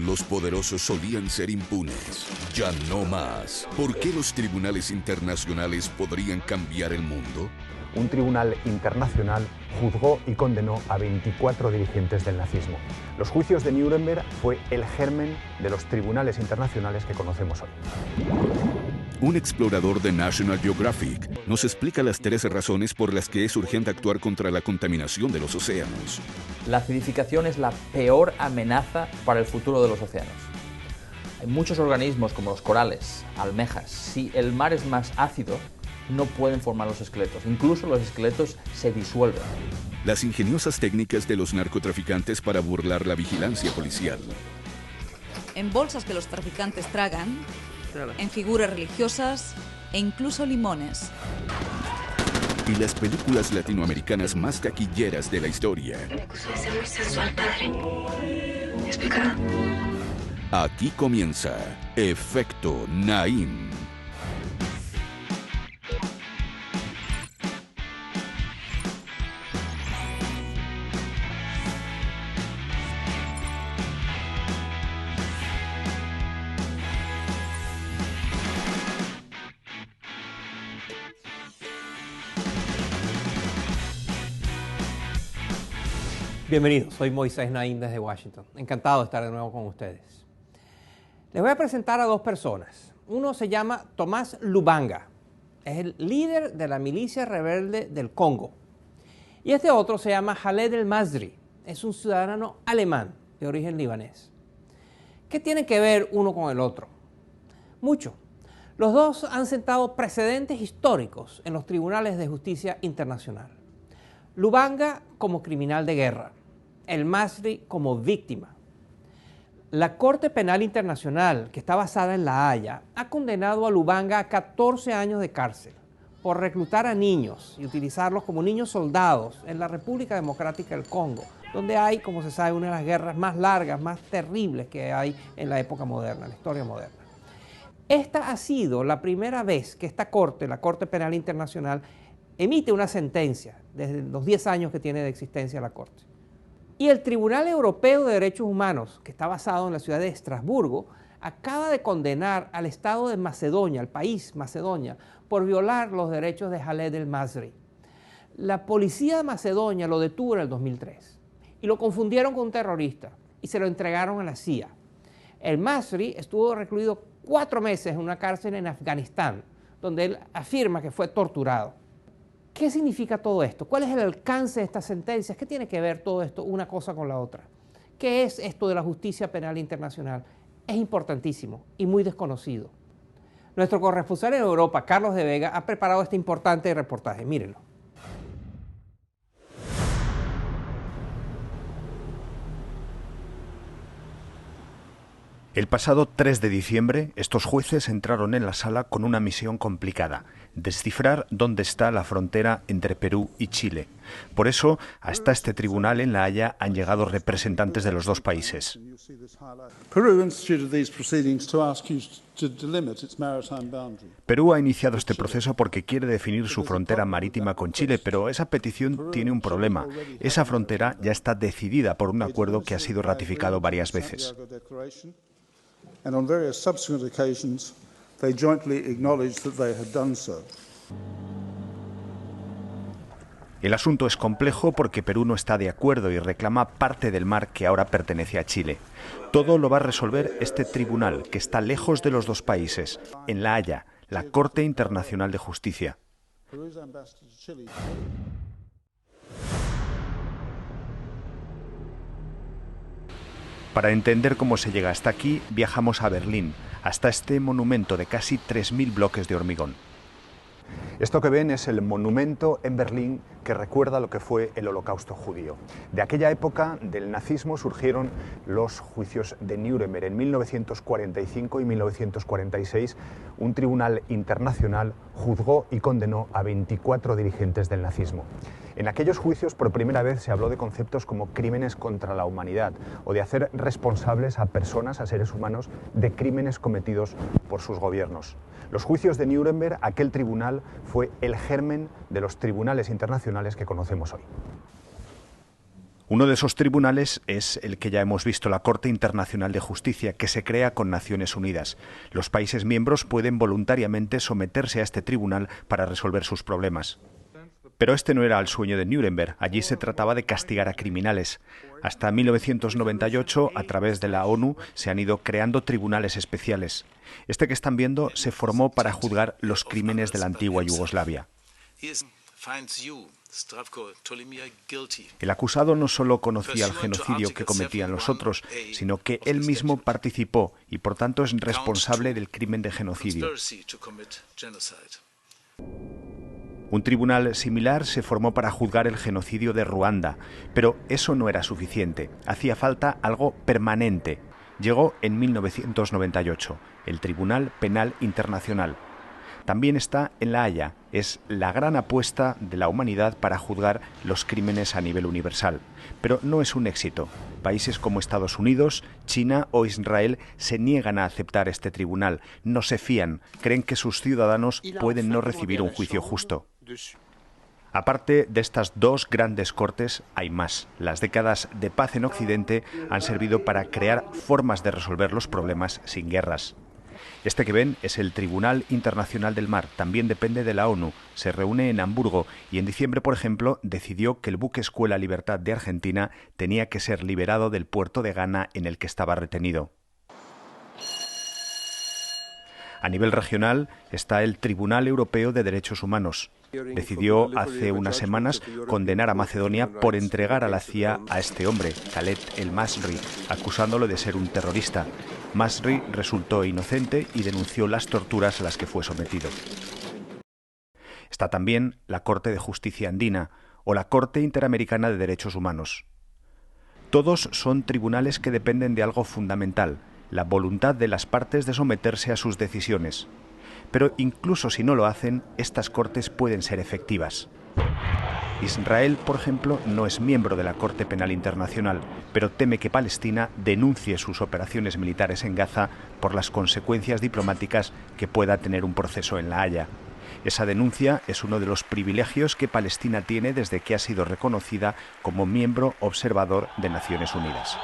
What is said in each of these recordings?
Los poderosos solían ser impunes. Ya no más. ¿Por qué los tribunales internacionales podrían cambiar el mundo? Un tribunal internacional juzgó y condenó a 24 dirigentes del nazismo. Los juicios de Nuremberg fue el germen de los tribunales internacionales que conocemos hoy. Un explorador de National Geographic nos explica las 13 razones por las que es urgente actuar contra la contaminación de los océanos. La acidificación es la peor amenaza para el futuro de los océanos. Hay muchos organismos como los corales, almejas. Si el mar es más ácido, no pueden formar los esqueletos. Incluso los esqueletos se disuelven. Las ingeniosas técnicas de los narcotraficantes para burlar la vigilancia policial. En bolsas que los traficantes tragan, en figuras religiosas e incluso limones. Y las películas latinoamericanas más taquilleras de la historia. Me acusó de ser muy sensual, padre. ¿Es pecado? Aquí comienza Efecto Naim. Bienvenidos, soy Moisés Naim desde Washington. Encantado de estar de nuevo con ustedes. Les voy a presentar a dos personas. Uno se llama Tomás Lubanga, es el líder de la milicia rebelde del Congo. Y este otro se llama Khaled El-Masri, es un ciudadano alemán de origen libanés. ¿Qué tiene que ver uno con el otro? Mucho. Los dos han sentado precedentes históricos en los tribunales de justicia internacional. Lubanga como criminal de guerra, El-Masri como víctima. La Corte Penal Internacional, que está basada en La Haya, ha condenado a Lubanga a 14 años de cárcel por reclutar a niños y utilizarlos como niños soldados en la República Democrática del Congo, donde hay, como se sabe, una de las guerras más largas, más terribles que hay en la época moderna, en la historia moderna. Esta ha sido la primera vez que esta Corte, la Corte Penal Internacional, emite una sentencia desde los 10 años que tiene de existencia la Corte. Y el Tribunal Europeo de Derechos Humanos, que está basado en la ciudad de Estrasburgo, acaba de condenar al Estado de Macedonia, al país Macedonia, por violar los derechos de Khaled El-Masri. La policía de Macedonia lo detuvo en el 2003 y lo confundieron con un terrorista y se lo entregaron a la CIA. El-Masri estuvo recluido 4 meses en una cárcel en Afganistán, donde él afirma que fue torturado. ¿Qué significa todo esto? ¿Cuál es el alcance de estas sentencias? ¿Qué tiene que ver todo esto una cosa con la otra? ¿Qué es esto de la justicia penal internacional? Es importantísimo y muy desconocido. Nuestro corresponsal en Europa, Carlos de Vega, ha preparado este importante reportaje. Mírenlo. El pasado 3 de diciembre, estos jueces entraron en la sala con una misión complicada: descifrar dónde está la frontera entre Perú y Chile. Por eso, hasta este tribunal en La Haya han llegado representantes de los dos países. Perú ha iniciado este proceso porque quiere definir su frontera marítima con Chile, pero esa petición tiene un problema. Esa frontera ya está decidida por un acuerdo que ha sido ratificado varias veces. And on various subsequent occasions, they jointly acknowledged that they had done so. El asunto es complejo porque Perú no está de acuerdo y reclama parte del mar que ahora pertenece a Chile. Todo lo va a resolver este tribunal, que está lejos de los dos países, en La Haya, la Corte Internacional de Justicia. Para entender cómo se llega hasta aquí, viajamos a Berlín, hasta este monumento de casi 3.000 bloques de hormigón. Esto que ven es el monumento en Berlín que recuerda lo que fue el Holocausto judío. De aquella época del nazismo surgieron los juicios de Nuremberg. En 1945 y 1946, un tribunal internacional juzgó y condenó a 24 dirigentes del nazismo. En aquellos juicios por primera vez se habló de conceptos como crímenes contra la humanidad o de hacer responsables a personas, a seres humanos, de crímenes cometidos por sus gobiernos. Los juicios de Nuremberg, aquel tribunal, fue el germen de los tribunales internacionales que conocemos hoy. Uno de esos tribunales es el que ya hemos visto, la Corte Internacional de Justicia, que se crea con Naciones Unidas. Los países miembros pueden voluntariamente someterse a este tribunal para resolver sus problemas. Pero este no era el sueño de Nuremberg, allí se trataba de castigar a criminales. Hasta 1998, a través de la ONU, se han ido creando tribunales especiales. Este que están viendo se formó para juzgar los crímenes de la antigua Yugoslavia. El acusado no solo conocía el genocidio que cometían los otros, sino que él mismo participó y por tanto es responsable del crimen de genocidio. Un tribunal similar se formó para juzgar el genocidio de Ruanda, pero eso no era suficiente, hacía falta algo permanente. Llegó en 1998, el Tribunal Penal Internacional. También está en La Haya, es la gran apuesta de la humanidad para juzgar los crímenes a nivel universal. Pero no es un éxito. Países como Estados Unidos, China o Israel se niegan a aceptar este tribunal, no se fían, creen que sus ciudadanos pueden no recibir un juicio justo. Aparte de estas dos grandes cortes, hay más. Las décadas de paz en Occidente han servido para crear formas de resolver los problemas sin guerras. Este que ven es el Tribunal Internacional del Mar, también depende de la ONU, se reúne en Hamburgo y en diciembre, por ejemplo, decidió que el buque escuela Libertad de Argentina tenía que ser liberado del puerto de Ghana en el que estaba retenido. A nivel regional está el Tribunal Europeo de Derechos Humanos. Decidió hace unas semanas condenar a Macedonia por entregar a la CIA a este hombre, Khaled El Masri, acusándolo de ser un terrorista. Masri resultó inocente y denunció las torturas a las que fue sometido. Está también la Corte de Justicia Andina o la Corte Interamericana de Derechos Humanos. Todos son tribunales que dependen de algo fundamental, la voluntad de las partes de someterse a sus decisiones. Pero incluso si no lo hacen, estas cortes pueden ser efectivas. Israel, por ejemplo, no es miembro de la Corte Penal Internacional, pero teme que Palestina denuncie sus operaciones militares en Gaza por las consecuencias diplomáticas que pueda tener un proceso en La Haya. Esa denuncia es uno de los privilegios que Palestina tiene desde que ha sido reconocida como miembro observador de Naciones Unidas.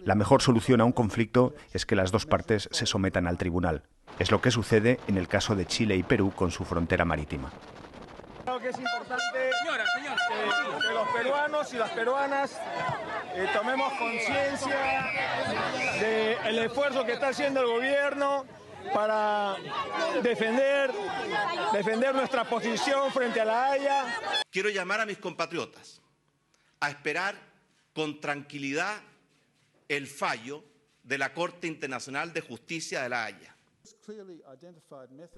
La mejor solución a un conflicto es que las dos partes se sometan al tribunal. Es lo que sucede en el caso de Chile y Perú con su frontera marítima. Creo que es importante que los peruanos y las peruanas tomemos conciencia del esfuerzo que está haciendo el gobierno para defender nuestra posición frente a La Haya. Quiero llamar a mis compatriotas a esperar con tranquilidad el fallo de la Corte Internacional de Justicia de La Haya.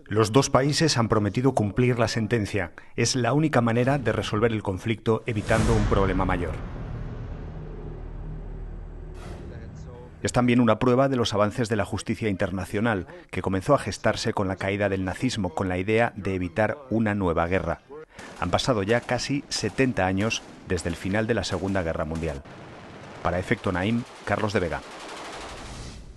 Los dos países han prometido cumplir la sentencia. Es la única manera de resolver el conflicto evitando un problema mayor. Es también una prueba de los avances de la justicia internacional, que comenzó a gestarse con la caída del nazismo, con la idea de evitar una nueva guerra. Han pasado ya casi 70 años desde el final de la Segunda Guerra Mundial. Para Efecto Naim, Carlos de Vega.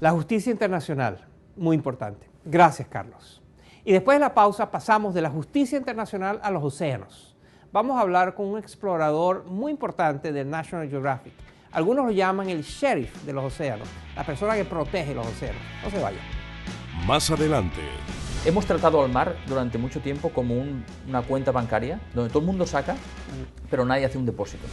La justicia internacional, muy importante. Gracias, Carlos. Y después de la pausa pasamos de la justicia internacional a los océanos. Vamos a hablar con un explorador muy importante del National Geographic. Algunos lo llaman el sheriff de los océanos, la persona que protege los océanos. No se vaya. Más adelante. Hemos tratado al mar durante mucho tiempo como una cuenta bancaria, donde todo el mundo saca, pero nadie hace un depósito.